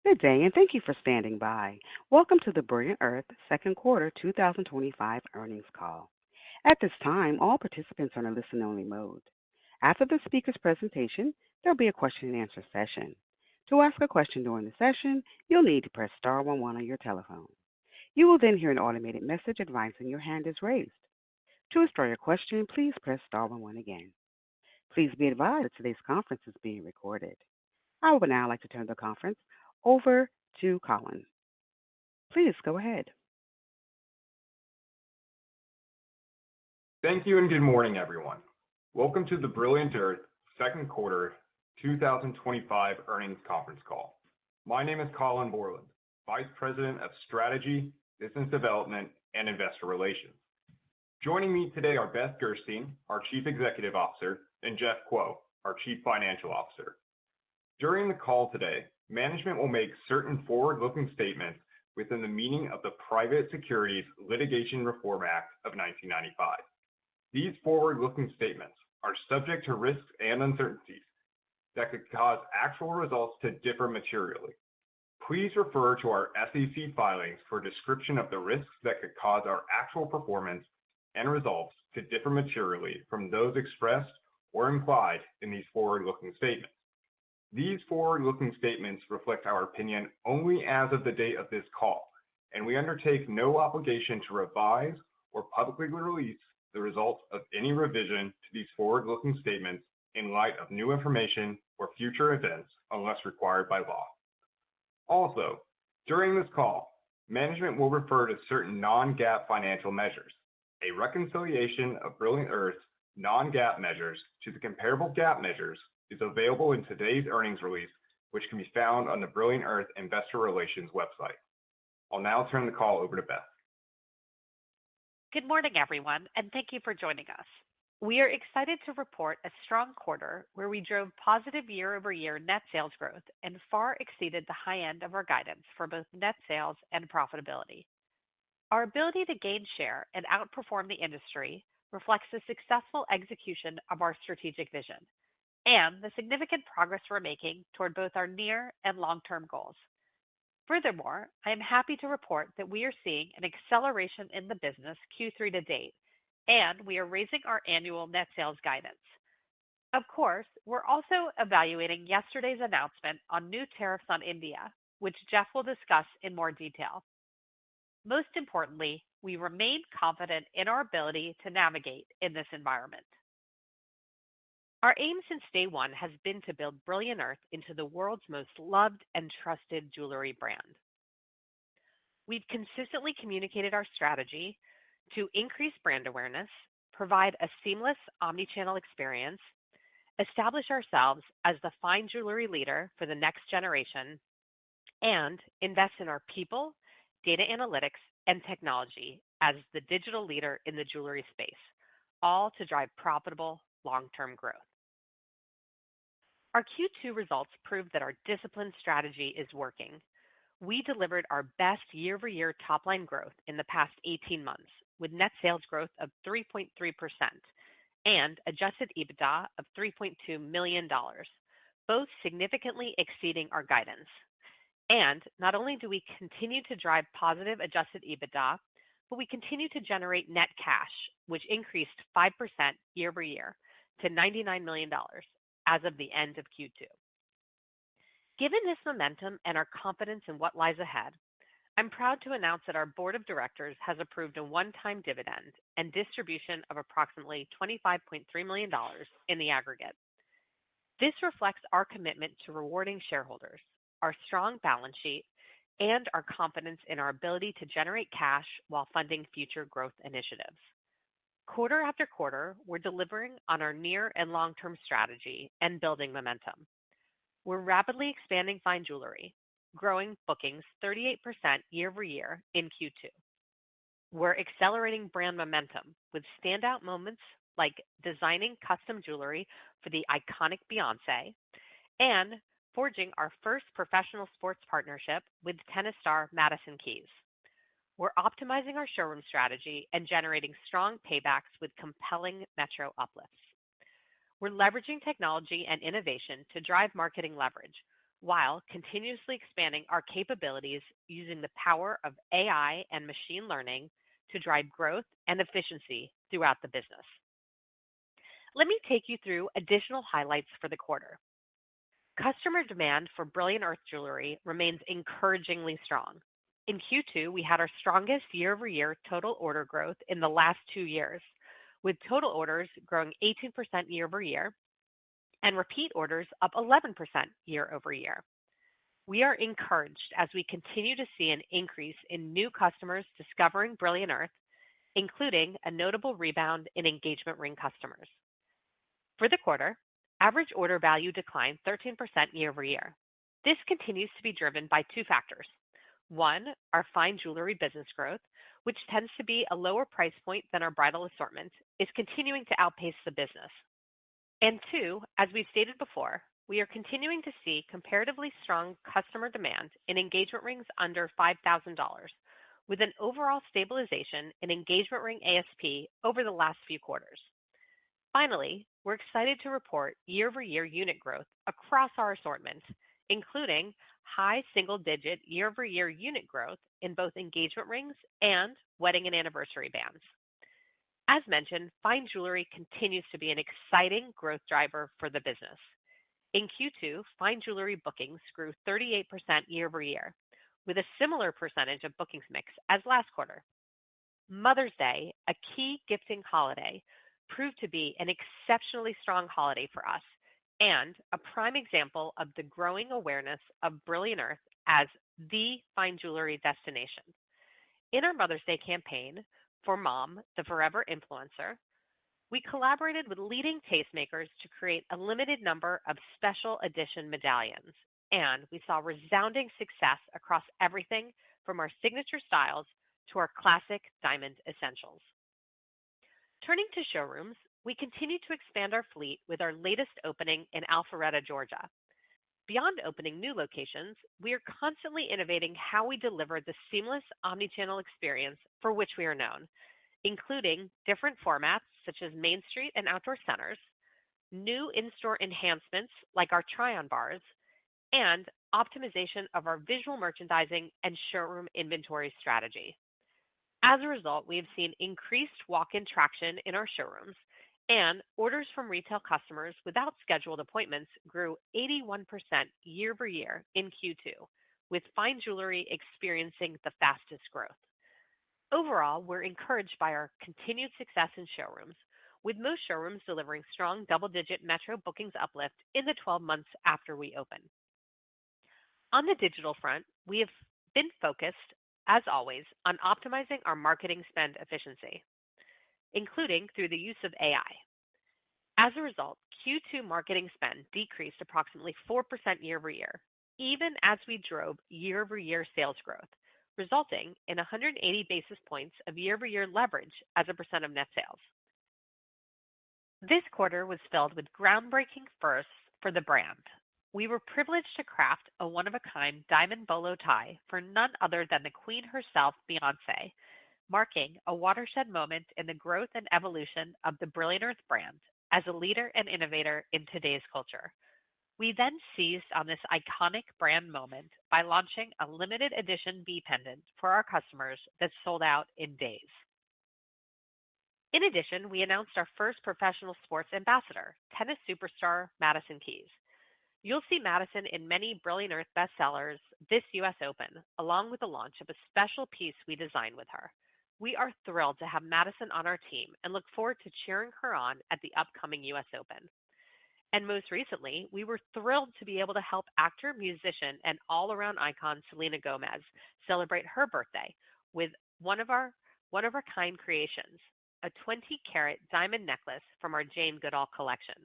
Good day, and thank you for standing by. Welcome to the Brilliant Earth Second Quarter 2025 Earnings Call. At this time, all participants are in a listen-only mode. After the speaker's presentation, there will be a question-and-answer session. To ask a question during the session, you'll need to press star 11 on your telephone. You will then hear an automated message advising your hand is raised. To start your question, please press star 11 again. Please be advised that today's conference is being recorded. I would now like to turn the conference over to Colin. Please go ahead. Thank you and good morning, everyone. Welcome to the Brilliant Earth Second Quarter 2025 Earnings Conference Call. My name is Colin Borland, Vice President of Strategy, Business Development, and Investor Relations. Joining me today are Beth Gerstein, our Chief Executive Officer, and Jeff Kuo, our Chief Financial Officer. During the call today, management will make certain forward-looking statements within the meaning of the Private Securities Litigation Reform Act of 1995. These forward-looking statements are subject to risks and uncertainties that could cause actual results to differ materially. Please refer to our SEC filings for a description of the risks that could cause our actual performance and results to differ materially from those expressed or implied in these forward-looking statements. These forward-looking statements reflect our opinion only as of the date of this call, and we undertake no obligation to revise or publicly release the results of any revision to these forward-looking statements in light of new information or future events unless required by law. Also, during this call, management will refer to certain non-GAAP financial measures. A reconciliation of Brilliant Earth's non-GAAP measures to the comparable GAAP measures is available in today's earnings release, which can be found on the Brilliant Earth Investor Relations website. I'll now turn the call over to Beth. Good morning, everyone, and thank you for joining us. We are excited to report a strong quarter where we drove positive year-over-year net sales growth and far exceeded the high end of our guidance for both net sales and profitability. Our ability to gain share and outperform the industry reflects the successful execution of our strategic vision and the significant progress we're making toward both our near and long-term goals. Furthermore, I am happy to report that we are seeing an acceleration in the business Q3 to date, and we are raising our annual net sales guidance. Of course, we're also evaluating yesterday's announcement on new tariffs on India, which Jeff will discuss in more detail. Most importantly, we remain confident in our ability to navigate in this environment. Our aim since day one has been to build Brilliant Earth into the world's most loved and trusted jewelry brand. We've consistently communicated our strategy to increase brand awareness, provide a seamless omnichannel experience, establish ourselves as the fine jewelry leader for the next generation, and invest in our people, data analytics, and technology as the digital leader in the jewelry space, all to drive profitable long-term growth. Our Q2 results prove that our disciplined strategy is working. We delivered our best year-over-year top-line growth in the past 18 months, with net sales growth of 3.3% and adjusted EBITDA of $3.2 million, both significantly exceeding our guidance. And not only do we continue to drive positive adjusted EBITDA, but we continue to generate net cash, which increased 5% year-over-year to $99 million as of the end of Q2. Given this momentum and our confidence in what lies ahead, I'm proud to announce that our board of directors has approved a one-time dividend and distribution of approximately $25.3 million in the aggregate. This reflects our commitment to rewarding shareholders, our strong balance sheet, and our confidence in our ability to generate cash while funding future growth initiatives. Quarter after quarter, we're delivering on our near and long-term strategy and building momentum. We're rapidly expanding fine jewelry, growing bookings 38% year-over-year in Q2. We're accelerating brand momentum with standout moments like designing custom jewelry for the iconic Beyoncé and forging our first professional sports partnership with tennis star Madison Keys. We're optimizing our showroom strategy and generating strong paybacks with compelling metro uplifts. We're leveraging technology and innovation to drive marketing leverage, while continuously expanding our capabilities using the power of AI and machine learning to drive growth and efficiency throughout the business. Let me take you through additional highlights for the quarter. Customer demand for Brilliant Earth jewelry remains encouragingly strong. In Q2, we had our strongest year-over-year total order growth in the last 2 years, with total orders growing 18% year-over-year and repeat orders up 11% year-over-year. We are encouraged as we continue to see an increase in new customers discovering Brilliant Earth, including a notable rebound in engagement ring customers. For the quarter, average order value declined 13% year-over-year. This continues to be driven by 2 factors. One, our fine jewelry business growth, which tends to be a lower price point than our bridal assortment, is continuing to outpace the business. And 2, as we stated before, we are continuing to see comparatively strong customer demand in engagement rings under $5,000, with an overall stabilization in engagement ring ASP over the last few quarters. Finally, we're excited to report year-over-year unit growth across our assortment, including high single-digit year-over-year unit growth in both engagement rings and wedding and anniversary bands. As mentioned, fine jewelry continues to be an exciting growth driver for the business. In Q2, fine jewelry bookings grew 38% year-over-year, with a similar percentage of bookings mix as last quarter. Mother's Day, a key gifting holiday, proved to be an exceptionally strong holiday for us and a prime example of the growing awareness of Brilliant Earth as the fine jewelry destination. In our Mother's Day campaign, For Mom, the Forever Influencer, we collaborated with leading tastemakers to create a limited number of special edition medallions, and we saw resounding success across everything from our signature styles to our classic diamond essentials. Turning to showrooms, we continue to expand our fleet with our latest opening in Alpharetta, Georgia. Beyond opening new locations, we are constantly innovating how we deliver the seamless omnichannel experience for which we are known, including different formats such as Main Street and outdoor centers, new in-store enhancements like our try-on bars, and optimization of our visual merchandising and showroom inventory strategy. As a result, we have seen increased walk-in traction in our showrooms, and orders from retail customers without scheduled appointments grew 81% year-over-year in Q2, with fine jewelry experiencing the fastest growth. Overall, we're encouraged by our continued success in showrooms, with most showrooms delivering strong double-digit metro bookings uplift in the 12 months after we open. On the digital front, we have been focused, as always, on optimizing our marketing spend efficiency, including through the use of AI. As a result, Q2 marketing spend decreased approximately 4% year-over-year, even as we drove year-over-year sales growth, resulting in 180 basis points of year-over-year leverage as a percent of net sales. This quarter was filled with groundbreaking firsts for the brand. We were privileged to craft a one-of-a-kind diamond bolo tie for none other than the queen herself, Beyoncé, marking a watershed moment in the growth and evolution of the Brilliant Earth brand as a leader and innovator in today's culture. We then seized on this iconic brand moment by launching a limited edition bee pendant for our customers that sold out in days. In addition, we announced our first professional sports ambassador, tennis superstar Madison Keys. You'll see Madison in many Brilliant Earth bestsellers this U.S. Open, along with the launch of a special piece we designed with her. We are thrilled to have Madison on our team and look forward to cheering her on at the upcoming U.S. Open. And most recently, we were thrilled to be able to help actor, musician, and all-around icon Selena Gomez celebrate her birthday with one of our kind creations, a 20-carat diamond necklace from our Jane Goodall collection.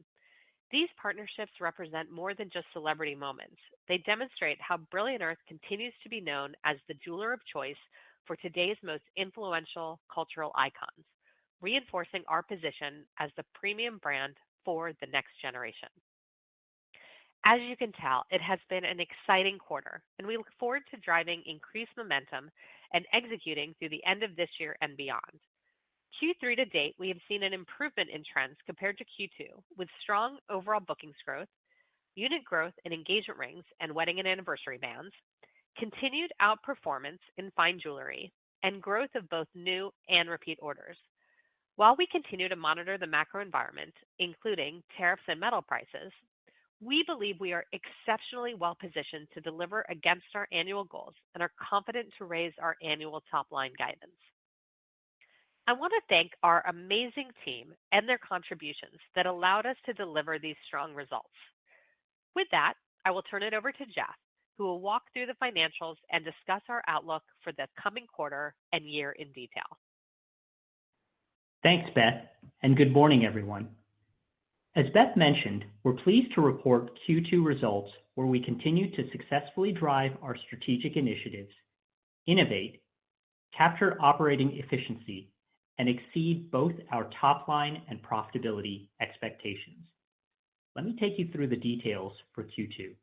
These partnerships represent more than just celebrity moments. They demonstrate how Brilliant Earth continues to be known as the jeweler of choice for today's most influential cultural icons, reinforcing our position as the premium brand for the next generation. As you can tell, it has been an exciting quarter, and we look forward to driving increased momentum and executing through the end of this year and beyond. Q3 to date, we have seen an improvement in trends compared to Q2, with strong overall bookings growth, unit growth in engagement rings and wedding and anniversary bands, continued outperformance in fine jewelry, and growth of both new and repeat orders. While we continue to monitor the macro environment, including tariffs and metal prices, we believe we are exceptionally well positioned to deliver against our annual goals and are confident to raise our annual top-line guidance. I want to thank our amazing team and their contributions that allowed us to deliver these strong results. With that, I will turn it over to Jeff, who will walk through the financials and discuss our outlook for the coming quarter and year in detail. Thanks, Beth, and good morning, everyone. As Beth mentioned, we're pleased to report Q2 results where we continue to successfully drive our strategic initiatives, innovate, capture operating efficiency, and exceed both our top line and profitability expectations. Let me take you through the details for Q2.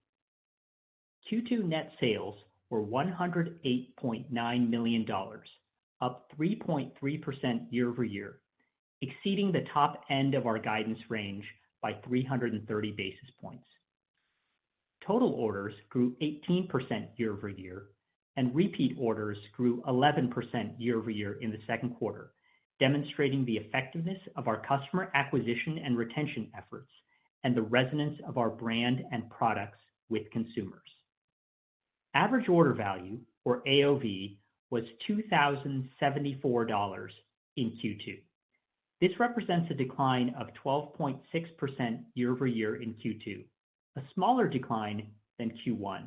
Q2 net sales were $108.9 million, up 3.3% year over year, exceeding the top end of our guidance range by 330 basis points. Total orders grew 18% year over year, and repeat orders grew 11% year over year in the second quarter, demonstrating the effectiveness of our customer acquisition and retention efforts and the resonance of our brand and products with consumers. Average order value, or AOV, was $2,074 in Q2. This represents a decline of 12.6% year over year in Q2, a smaller decline than Q1,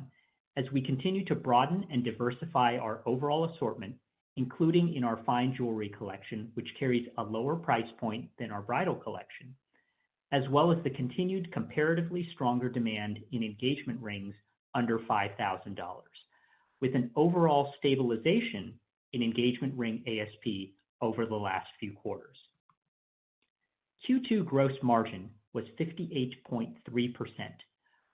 as we continue to broaden and diversify our overall assortment, including in our fine jewelry collection, which carries a lower price point than our bridal collection, as well as the continued comparatively stronger demand in engagement rings under $5,000, with an overall stabilization in engagement ring ASP over the last few quarters. Q2 gross margin was 58.3%,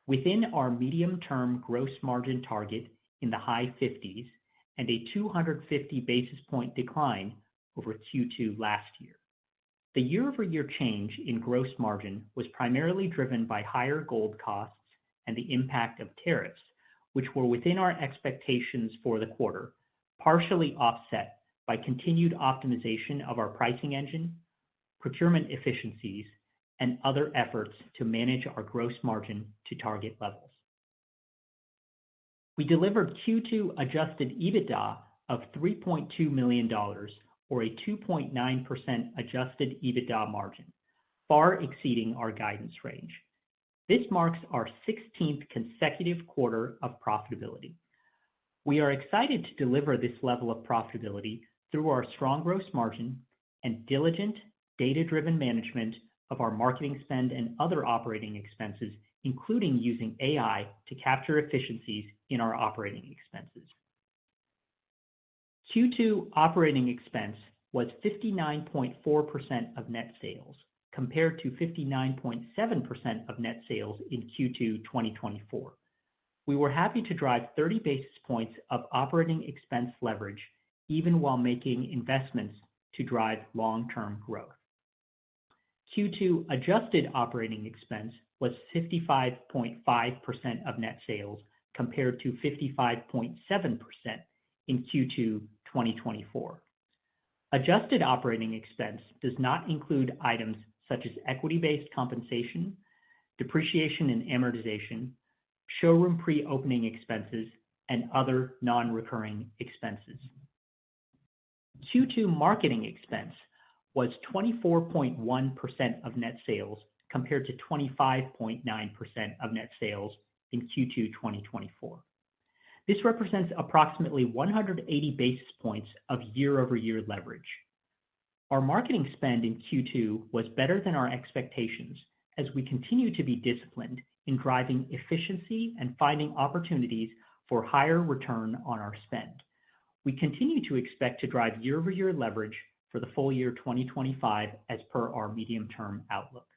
within our medium-term gross margin target in the high 50s and a 250 basis point decline over Q2 last year. The year-over-year change in gross margin was primarily driven by higher gold costs and the impact of tariffs, which were within our expectations for the quarter, partially offset by continued optimization of our pricing engine, procurement efficiencies, and other efforts to manage our gross margin to target levels. We delivered Q2 adjusted EBITDA of $3.2 million, or a 2.9% adjusted EBITDA margin, far exceeding our guidance range. This marks our 16th consecutive quarter of profitability. We are excited to deliver this level of profitability through our strong gross margin and diligent, data-driven management of our marketing spend and other operating expenses, including using AI to capture efficiencies in our operating expenses. Q2 operating expense was 59.4% of net sales, compared to 59.7% of net sales in Q2 2024. We were happy to drive 30 basis points of operating expense leverage, even while making investments to drive long-term growth. Q2 adjusted operating expense was 55.5% of net sales, compared to 55.7% in Q2 2024. Adjusted operating expense does not include items such as equity-based compensation, depreciation and amortization, showroom pre-opening expenses, and other non-recurring expenses. Q2 marketing expense was 24.1% of net sales, compared to 25.9% of net sales in Q2 2024. This represents approximately 180 basis points of year-over-year leverage. Our marketing spend in Q2 was better than our expectations, as we continue to be disciplined in driving efficiency and finding opportunities for higher return on our spend. We continue to expect to drive year-over-year leverage for the full year 2025 as per our medium-term outlook.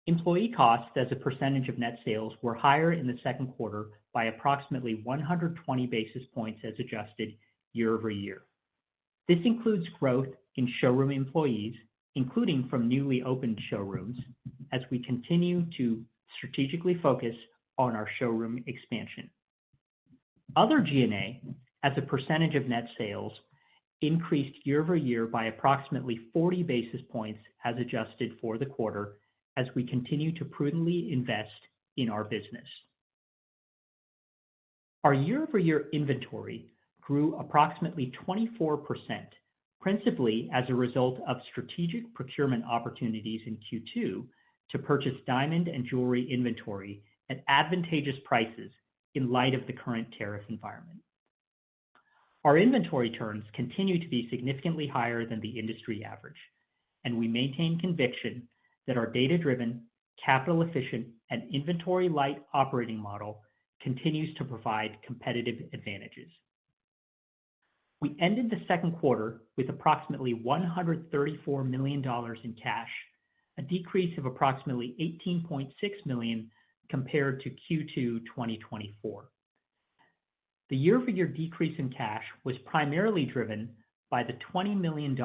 Employee costs as a percentage of net sales were higher in the second quarter by approximately 120 basis points as adjusted year over year. This includes growth in showroom employees, including from newly opened showrooms, as we continue to strategically focus on our showroom expansion. Other G&A, as a percentage of net sales, increased year-over-year by approximately 40 basis points as adjusted for the quarter as we continue to prudently invest in our business. Our year-over-year inventory grew approximately 24%, principally as a result of strategic procurement opportunities in Q2 to purchase diamond and jewelry inventory at advantageous prices in light of the current tariff environment. Our inventory turns continue to be significantly higher than the industry average, and we maintain conviction that our data-driven, capital-efficient, and inventory-light operating model continues to provide competitive advantages. We ended the second quarter with approximately $134 million in cash, a decrease of approximately $18.6 million compared to Q2 2024. The year-over-year decrease in cash was primarily driven by the $20 million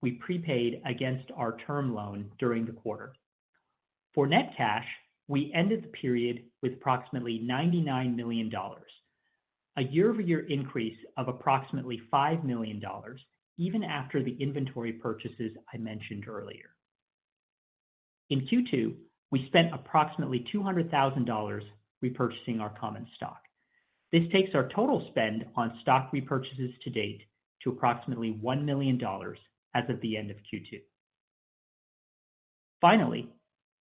we prepaid against our term loan during the quarter. For net cash, we ended the period with approximately $99 million, a year-over-year increase of approximately $5 million, even after the inventory purchases I mentioned earlier. In Q2, we spent approximately $200,000 repurchasing our common stock. This takes our total spend on stock repurchases to date to approximately $1 million as of the end of Q2. Finally,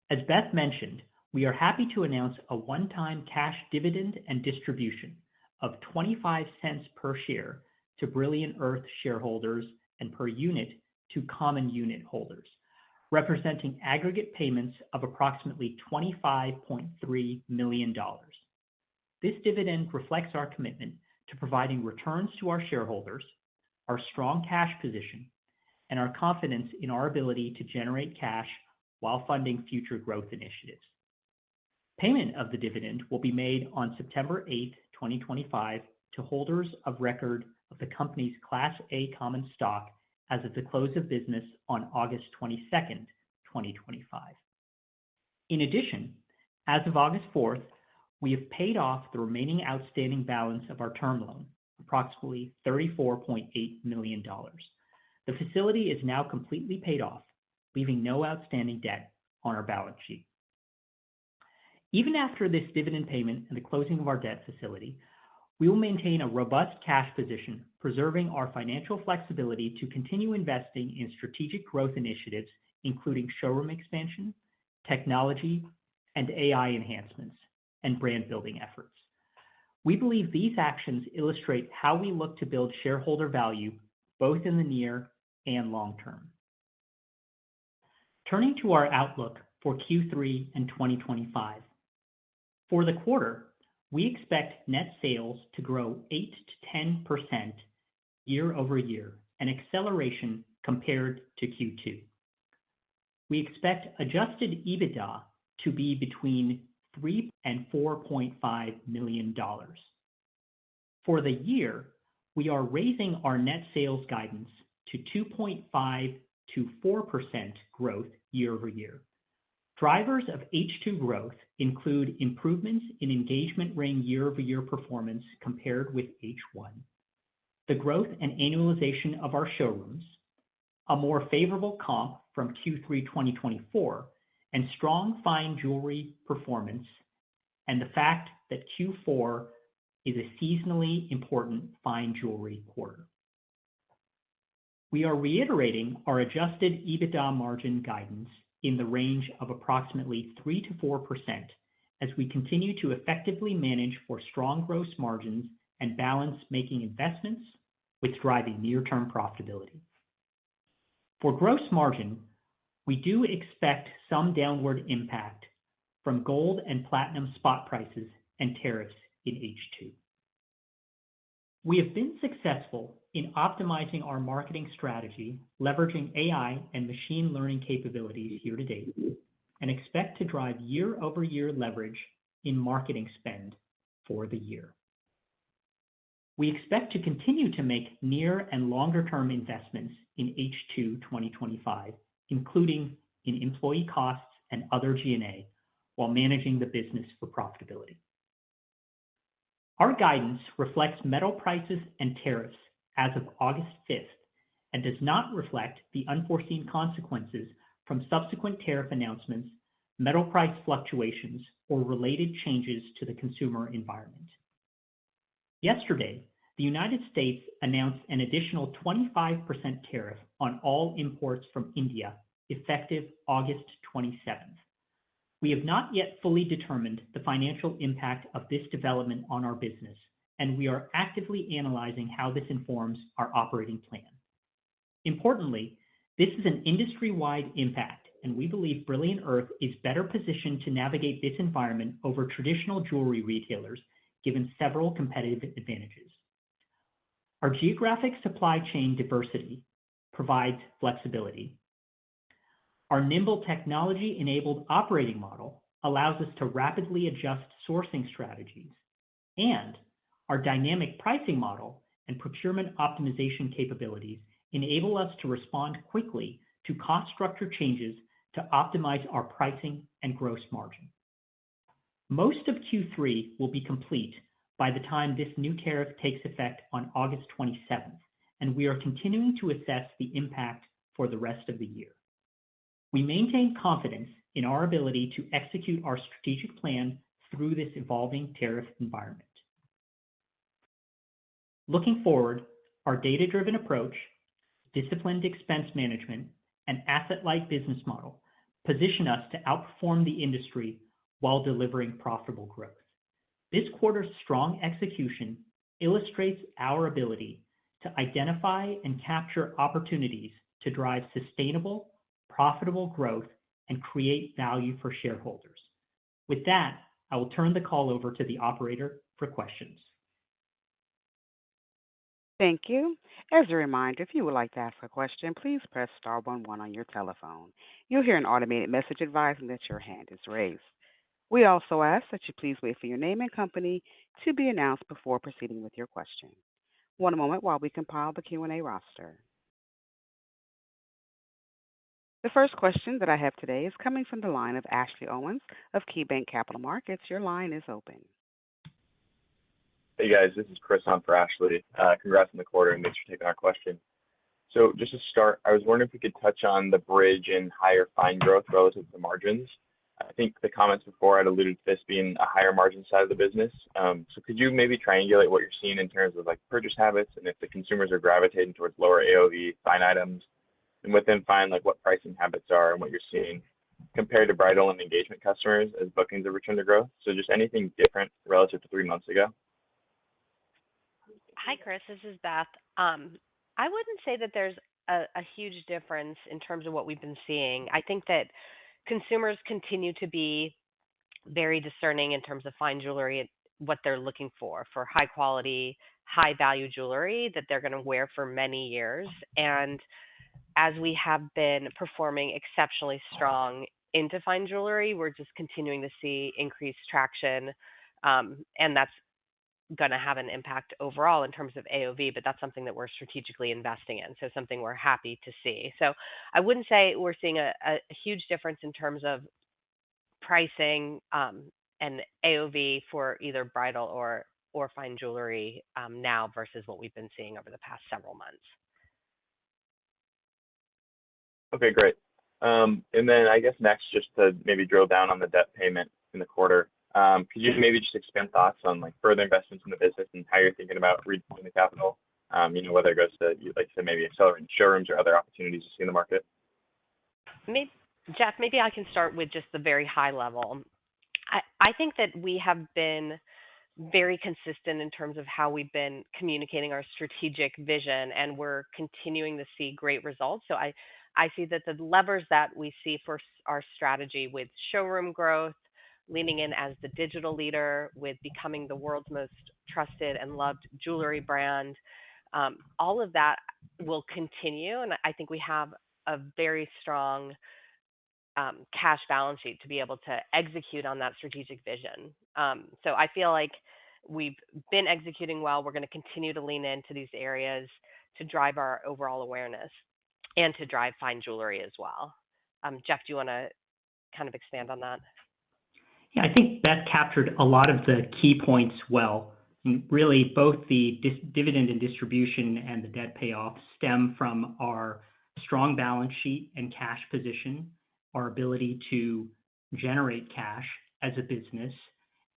as Beth mentioned, we are happy to announce a one-time cash dividend and distribution of 25 cents per share to Brilliant Earth shareholders and per unit to common unit holders, representing aggregate payments of approximately $25.3 million. This dividend reflects our commitment to providing returns to our shareholders, our strong cash position, and our confidence in our ability to generate cash while funding future growth initiatives. Payment of the dividend will be made on September 8, 2025, to holders of record of the company's Class A common stock as of the close of business on August 22, 2025. In addition, as of August 4th, we have paid off the remaining outstanding balance of our term loan, approximately $34.8 million. The facility is now completely paid off, leaving no outstanding debt on our balance sheet. Even after this dividend payment and the closing of our debt facility, we will maintain a robust cash position, preserving our financial flexibility to continue investing in strategic growth initiatives, including showroom expansion, technology, and AI enhancements, and brand building efforts. We believe these actions illustrate how we look to build shareholder value both in the near and long term. Turning to our outlook for Q3 and 2025. For the quarter, we expect net sales to grow 8 to 10% year-over-year, an acceleration compared to Q2. We expect adjusted EBITDA to be between $3 and $4.5 million. For the year, we are raising our net sales guidance to 2.5 to 4% growth year-over-year. Drivers of H2 growth include improvements in engagement ring year-over-year performance compared with H1, the growth and annualization of our showrooms, a more favorable comp from Q3 2024, and strong fine jewelry performance, and the fact that Q4 is a seasonally important fine jewelry quarter. We are reiterating our adjusted EBITDA margin guidance in the range of approximately 3 to 4% as we continue to effectively manage for strong gross margins and balance making investments with driving near-term profitability. For gross margin, we do expect some downward impact from gold and platinum spot prices and tariffs in H2. We have been successful in optimizing our marketing strategy, leveraging AI and machine learning capabilities year to date, and expect to drive year-over-year leverage in marketing spend for the year. We expect to continue to make near and longer-term investments in H2 2025, including in employee costs and other G&A, while managing the business for profitability. Our guidance reflects metal prices and tariffs as of August 5th and does not reflect the unforeseen consequences from subsequent tariff announcements, metal price fluctuations, or related changes to the consumer environment. Yesterday, the United States announced an additional 25% tariff on all imports from India, effective August 27th. We have not yet fully determined the financial impact of this development on our business, and we are actively analyzing how this informs our operating plan. Importantly, this is an industry-wide impact, and we believe Brilliant Earth is better positioned to navigate this environment over traditional jewelry retailers, given several competitive advantages. Our geographic supply chain diversity provides flexibility. Our nimble technology-enabled operating model allows us to rapidly adjust sourcing strategies, and our dynamic pricing model and procurement optimization capabilities enable us to respond quickly to cost structure changes to optimize our pricing and gross margin. Most of Q3 will be complete by the time this new tariff takes effect on August 27th, and we are continuing to assess the impact for the rest of the year. We maintain confidence in our ability to execute our strategic plan through this evolving tariff environment. Looking forward, our data-driven approach, disciplined expense management, and asset-light business model position us to outperform the industry while delivering profitable growth. This quarter's strong execution illustrates our ability to identify and capture opportunities to drive sustainable, profitable growth and create value for shareholders. With that, I will turn the call over to the operator for questions. Thank you. As a reminder, if you would like to ask a question, please press star 11 on your telephone. You'll hear an automated message advising that your hand is raised. We also ask that you please wait for your name and company to be announced before proceeding with your question. One moment while we compile the Q&A roster. The first question that I have today is coming from the line of Ashley Owens of KeyBanc Capital Markets. Your line is open. Hey guys, this is Chris on for Ashley. Congrats on the quarter and thanks for taking our question. So just to start, I was wondering if we could touch on the bridge in higher fine growth relative to the margins. I think the comments before had alluded to this being a higher margin side of the business. So could you maybe triangulate what you're seeing in terms of like purchase habits and if the consumers are gravitating towards lower AOV fine items, and within fine, like what pricing habits are and what you're seeing compared to bridal and engagement customers as bookings have returned to growth? So just anything different relative to 3 months ago? Hi, Chris. This is Beth. I wouldn't say that there's a huge difference in terms of what we've been seeing. I think that consumers continue to be very discerning in terms of fine jewelry and what they're looking for high quality, high value jewelry that they're going to wear for many years. And as we have been performing exceptionally strong into fine jewelry, we're just continuing to see increased traction, and that's going to have an impact overall in terms of AOV, but that's something that we're strategically investing in, so something we're happy to see. So I wouldn't say we're seeing a huge difference in terms of pricing and AOV for either bridal or fine jewelry now versus what we've been seeing over the past several months. Okay, great. And then I guess next, just to maybe drill down on the debt payment in the quarter, could you maybe just expand thoughts on like further investments in the business and how you're thinking about redeploying the capital? Whether it goes to, like you said, maybe accelerating showrooms or other opportunities you see in the market. Jeff, maybe I can start with just the very high level. I think that we have been very consistent in terms of how we've been communicating our strategic vision, and we're continuing to see great results. So I see that the levers that we see for our strategy with showroom growth, leaning in as the digital leader, with becoming the world's most trusted and loved jewelry brand, all of that will continue. And I think we have a very strong cash balance sheet to be able to execute on that strategic vision. So I feel like we've been executing well. We're going to continue to lean into these areas to drive our overall awareness and to drive fine jewelry as well. Jeff, do you want to kind of expand on that? Yeah, I think Beth captured a lot of the key points well. And really, both the dividend and distribution and the debt payoff stem from our strong balance sheet and cash position, our ability to generate cash as a business,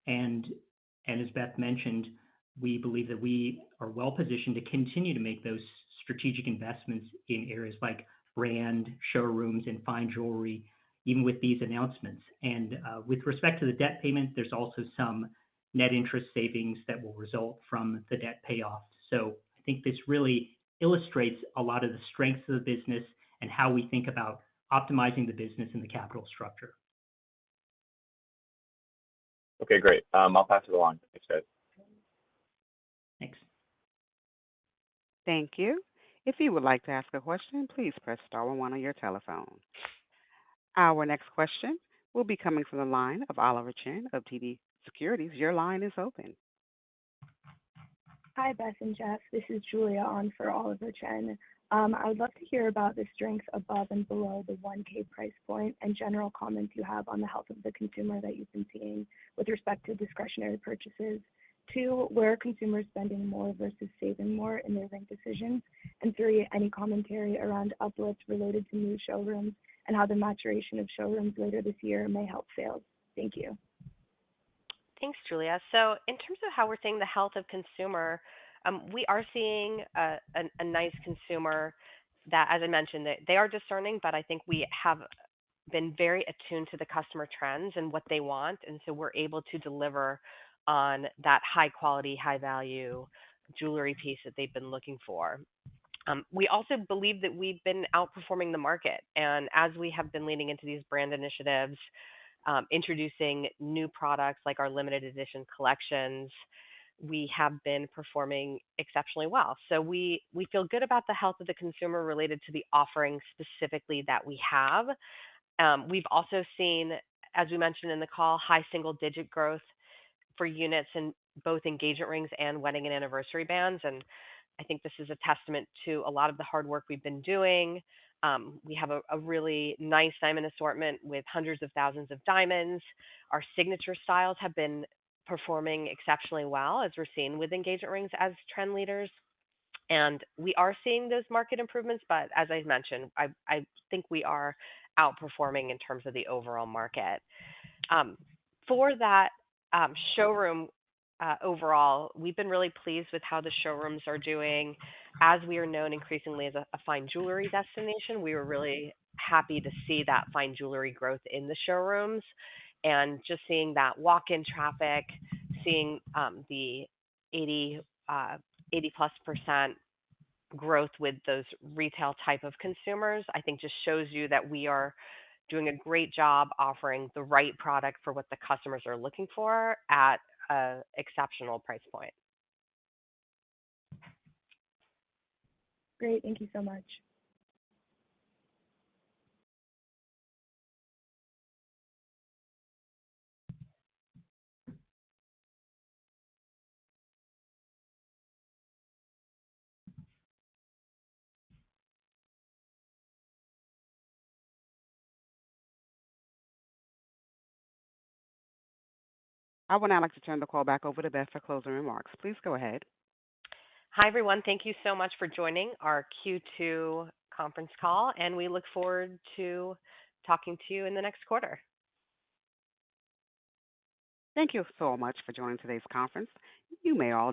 and as Beth mentioned, we believe that we are well positioned to continue to make those strategic investments in areas like brand, showrooms, and fine jewelry, even with these announcements. And with respect to the debt payment, there's also some net interest savings that will result from the debt payoff. So I think this really illustrates a lot of the strengths of the business and how we think about optimizing the business and the capital structure. Okay, great. I'll pass it along. Thanks, guys. Thanks. Thank you. If you would like to ask a question, please press star one on your telephone. Our next question will be coming from the line of Oliver Chen of TD Securities. Your line is open. Hi, Beth and Jeff. This is Julia on for Oliver Chen. I would love to hear about the strengths above and below the 1K price point and general comments you have on the health of the consumer that you've been seeing with respect to discretionary purchases. 2, where are consumers spending more versus saving more in their ring decisions? And 3, any commentary around uplifts related to new showrooms and how the maturation of showrooms later this year may help sales. Thank you. Thanks, Julia. So in terms of how we're seeing the health of consumer, we are seeing a nice consumer that, as I mentioned, they are discerning, but I think we have been very attuned to the customer trends and what they want. And so we're able to deliver on that high quality, high value jewelry piece that they've been looking for. We also believe that we've been outperforming the market. And as we have been leaning into these brand initiatives, introducing new products like our limited edition collections, we have been performing exceptionally well. So we feel good about the health of the consumer related to the offerings specifically that we have. We've also seen, as we mentioned in the call, high single digit growth for units in both engagement rings and wedding and anniversary bands. And I think this is a testament to a lot of the hard work we've been doing. We have a really nice diamond assortment with hundreds of thousands of diamonds. Our signature styles have been performing exceptionally well, as we're seeing with engagement rings as trend leaders. And we are seeing those market improvements, but as I mentioned, I think we are outperforming in terms of the overall market. For that showroom overall, we've been really pleased with how the showrooms are doing. As we are known increasingly as a fine jewelry destination, we were really happy to see that fine jewelry growth in the showrooms and just seeing that walk-in traffic, seeing the 80+% growth with those retail type of consumers, I think just shows you that we are doing a great job offering the right product for what the customers are looking for at an exceptional price point. Great. Thank you so much. I would now like to turn the call back over to Beth for closing remarks. Please go ahead. Hi, everyone. Thank you so much for joining our Q2 conference call, and we look forward to talking to you in the next quarter. Thank you so much for joining today's conference. You may all